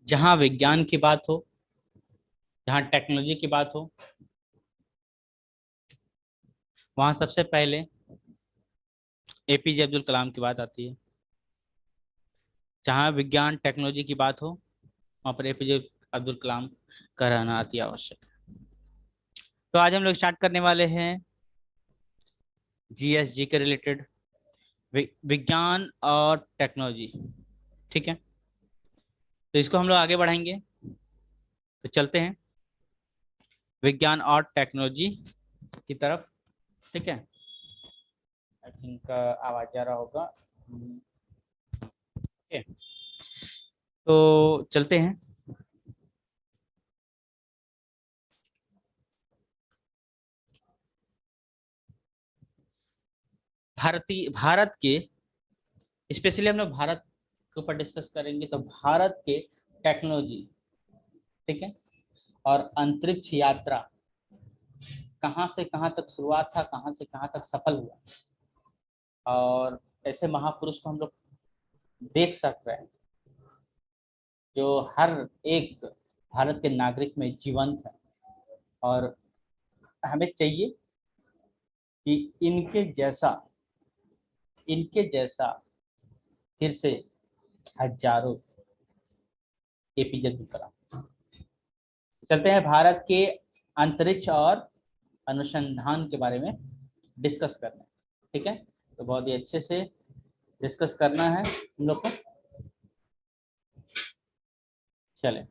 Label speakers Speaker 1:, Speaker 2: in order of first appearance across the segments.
Speaker 1: जहां विज्ञान की बात हो, जहां टेक्नोलॉजी की बात हो, वहां सबसे पहले एपीजे अब्दुल कलाम की बात आती है। जहां विज्ञान टेक्नोलॉजी की बात हो, वहां पर एपीजे अब्दुल कलाम का रहना अति आवश्यक है। तो आज हम लोग स्टार्ट करने वाले हैं जीएसजी के रिलेटेड, विज्ञान और टेक्नोलॉजी। ठीक है, तो इसको हम लोग आगे बढ़ाएंगे। तो चलते हैं विज्ञान और टेक्नोलॉजी की तरफ। ठीक है, आई थिंक आवाज आ रहा होगा। ओके, तो चलते हैं। भारत के, स्पेशली हम लोग भारत के ऊपर डिस्कस करेंगे, तो भारत के टेक्नोलॉजी, ठीक है, और अंतरिक्ष यात्रा कहाँ से कहाँ तक शुरुआत था, कहाँ से कहाँ तक सफल हुआ, और ऐसे महापुरुष को हम लोग देख सक रहे हैं जो हर एक भारत के नागरिक में जीवंत है। और हमें चाहिए कि इनके जैसा फिर से हजारों एपीजे अब्दुल कलाम। चलते हैं भारत के अंतरिक्ष और अनुसंधान के बारे में डिस्कस करने। ठीक है, तो बहुत ही अच्छे से डिस्कस करना है हम लोग को। चले,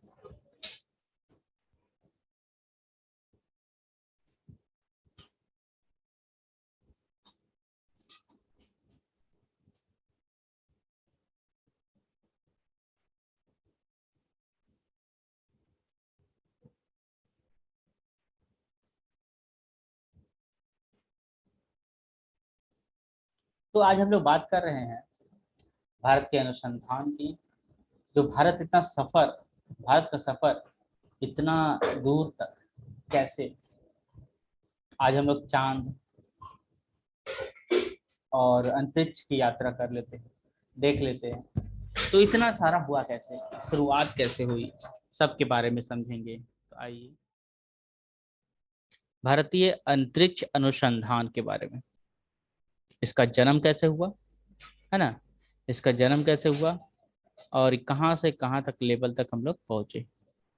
Speaker 1: तो आज हम लोग बात कर रहे हैं भारत के अनुसंधान की। जो भारत का सफर इतना दूर तक कैसे, आज हम लोग चांद और अंतरिक्ष की यात्रा कर लेते हैं, देख लेते हैं। तो इतना सारा हुआ कैसे, शुरुआत कैसे हुई, सबके बारे में समझेंगे। तो आइए भारतीय अंतरिक्ष अनुसंधान के बारे में, इसका जन्म कैसे हुआ, है ना, इसका जन्म कैसे हुआ और कहाँ से कहाँ तक लेवल तक हम लोग पहुंचे।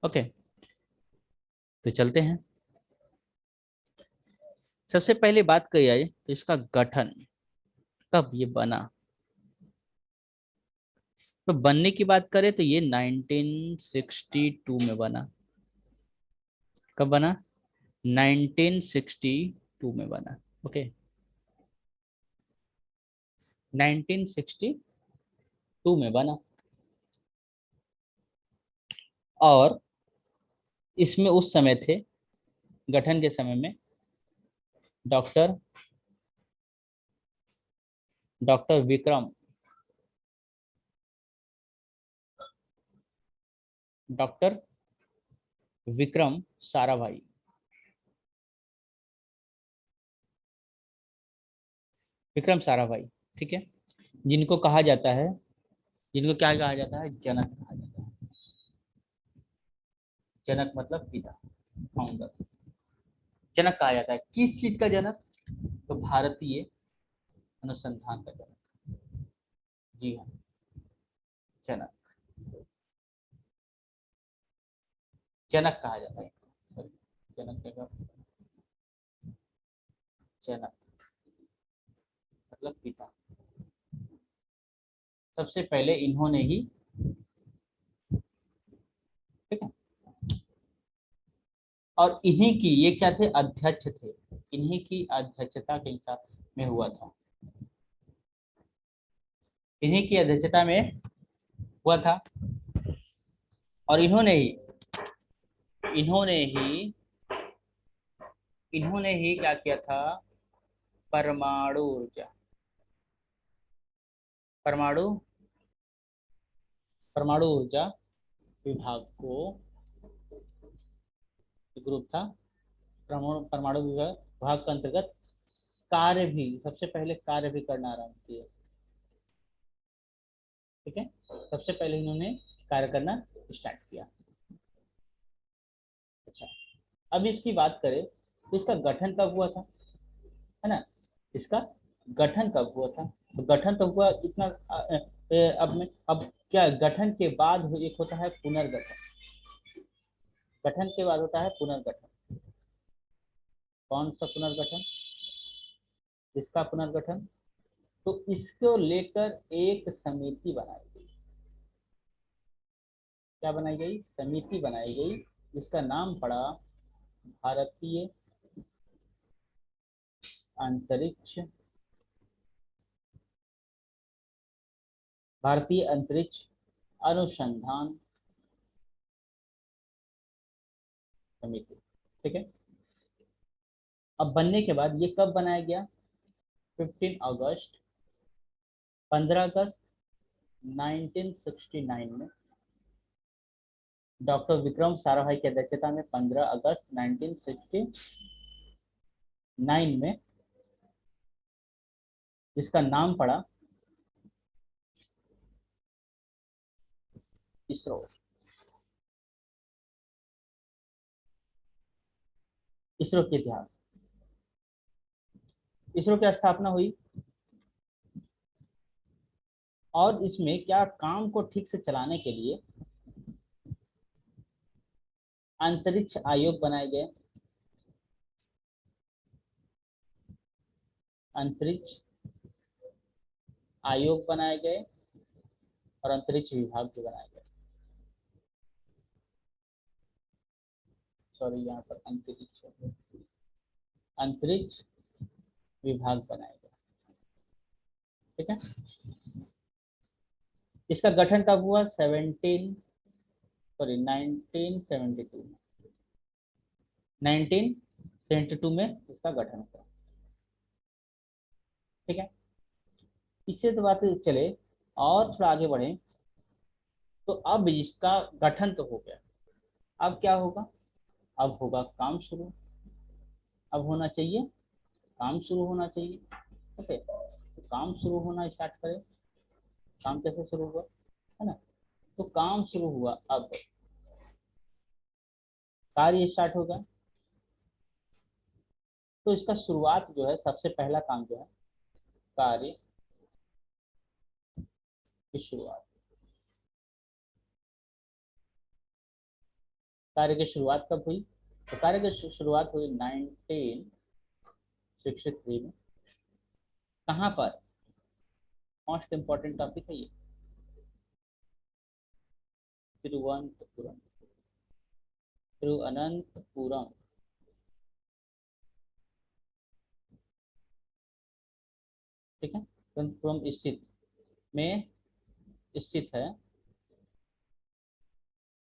Speaker 1: ओके, तो चलते हैं। सबसे पहले बात करी जाए तो इसका गठन कब ये बना। तो बनने की बात करें तो ये 1962 में बना। कब बना? 1962 में बना। ओके, 1962 में बना। और इसमें उस समय थे, गठन के समय में doctor doctor Vikram doctor Vikram Sarabhai, Vikram Sarabhai, ठीक है, जिनको कहा जाता है, जिनको क्या कहा जाता है, जनक कहा जाता है। जनक मतलब पिता, फाउंडर, जनक कहा जाता है। किस चीज का जनक? तो भारतीय अनुसंधान का जनक। जी हाँ, जनक, जनक कहा जाता है। सॉरी, जनक का जनक मतलब पिता। सबसे पहले इन्होंने ही, ठीक है, और इन्हीं की, ये क्या थे, अध्यक्ष थे, इन्हीं की अध्यक्षता के हिसाब में हुआ था, इन्हीं की अध्यक्षता में हुआ था। और इन्होंने ही इन्होंने ही क्या किया था, परमाणु ऊर्जा, परमाणु परमाणु ऊर्जा विभाग को, ग्रुप था, परमाणु विभाग के अंतर्गत कार्य भी, सबसे पहले कार्य भी करना आरंभ किया। ठीक है, सबसे पहले इन्होंने कार्य करना स्टार्ट किया। अच्छा, अब इसकी बात करें तो इसका गठन कब हुआ था, है ना। इसका गठन कब हुआ था, तो गठन तो हुआ इतना अब क्या गठन के बाद एक होता है पुनर्गठन। गठन के बाद होता है पुनर्गठन। कौन सा पुनर्गठन, इसका पुनर्गठन। तो इसको लेकर एक समिति बनाई गई। क्या बनाई गई, समिति बनाई गई, जिसका नाम पड़ा भारतीय अंतरिक्ष भारतीय अंतरिक्ष अनुसंधान समिति। ठीक है। अब बनने के बाद ये कब बनाया गया, 15 अगस्त 15 अगस्त 1969 में डॉक्टर विक्रम साराभाई की अध्यक्षता में 15 अगस्त 1969 में इसका नाम पड़ा इसरो। इसरो के इतिहास, इसरो की स्थापना हुई और इसमें क्या काम को ठीक से चलाने के लिए अंतरिक्ष आयोग बनाए गए। अंतरिक्ष आयोग बनाए गए और अंतरिक्ष विभाग भी बनाए गए। सॉरी, यहाँ पर अंतरिक्ष विभाग बनाए गए। ठीक है। इसका गठन कब हुआ, 1972 में। 1972 में इसका गठन हुआ। ठीक है। इससे तो बात चले और थोड़ा आगे बढ़े, तो अब इसका गठन तो हो गया, अब क्या होगा, अब होगा काम शुरू। अब होना चाहिए, काम शुरू होना चाहिए। ओके, तो काम शुरू होना स्टार्ट करें। काम कैसे शुरू हुआ, है ना। तो काम शुरू हुआ, अब कार्य स्टार्ट होगा। तो इसका शुरुआत जो है, सबसे पहला काम जो है, कार्य की शुरुआत। कार्य की शुरुआत कब हुई, तो कार्य की शुरुआत हुई 1963 में। कहाँ पर, मोस्ट इंपॉर्टेंट टॉपिक है ये, तिरुवनंतपुरम। तिरुअनंतपुरम। ठीक है। तिरुवनंतपुरम स्थित में स्थित है,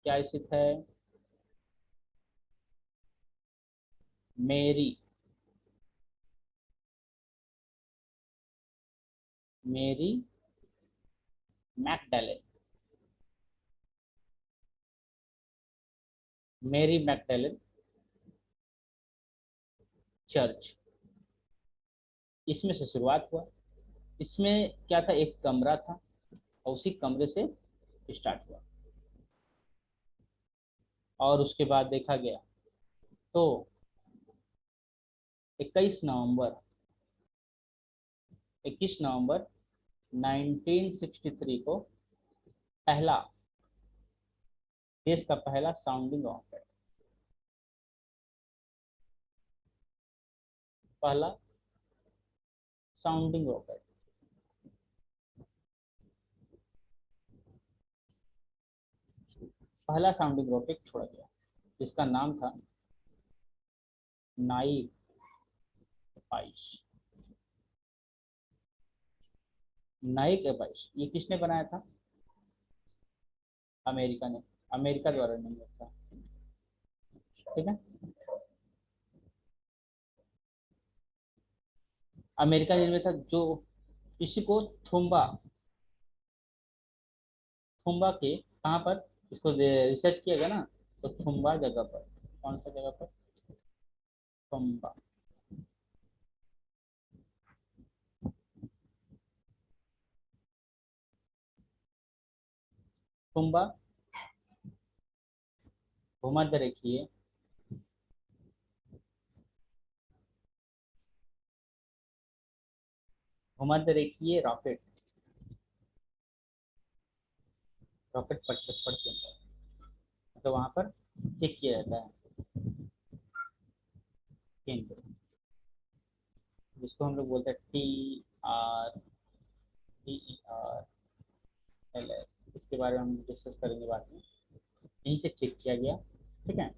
Speaker 1: क्या स्थित है, मेरी मेरी मैकडैलेन। मेरी मैकडैलेन चर्च, इसमें से शुरुआत हुआ। इसमें क्या था, एक कमरा था और उसी कमरे से स्टार्ट हुआ। और उसके बाद देखा गया तो 21 नवंबर 21 नवंबर 1963 को पहला, देश का पहला साउंडिंग रॉकेट, पहला साउंडिंग रॉकेट पहला साउंडिंग रॉकेट छोड़ा गया, जिसका नाम था नाइक 22। नाइक 22 ये किसने बनाया था, अमेरिका ने, अमेरिका द्वारा निर्मित था। ठीक है। अमेरिका निर्मित था, जो इसी को थुम्बा थुम्बा के कहाँ पर इसको रिसर्च किया गया ना, तो थुम्बा जगह पर, कौन सा जगह पर, थुम्बा। थुम्बा भूमध्य रेखीय भूमध्य रेखीय रॉकेट रॉकेट प्रक्षेपण केंद्र, मतलब वहां पर चेक किया जाता है केंद्र, जिसको हम लोग बोलते हैं TRELS। इसके बारे में हम डिस्कस करेंगे बाद में। यहीं से चेक किया गया, ठीक है।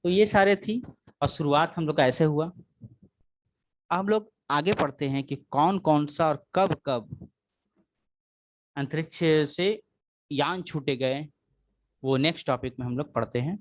Speaker 1: तो ये सारे थी, और शुरुआत हम लोग का ऐसे हुआ। अब हम लोग आगे पढ़ते हैं कि कौन कौन सा और कब कब अंतरिक्ष से यान छूटे गए, वो नेक्स्ट टॉपिक में हम लोग पढ़ते हैं।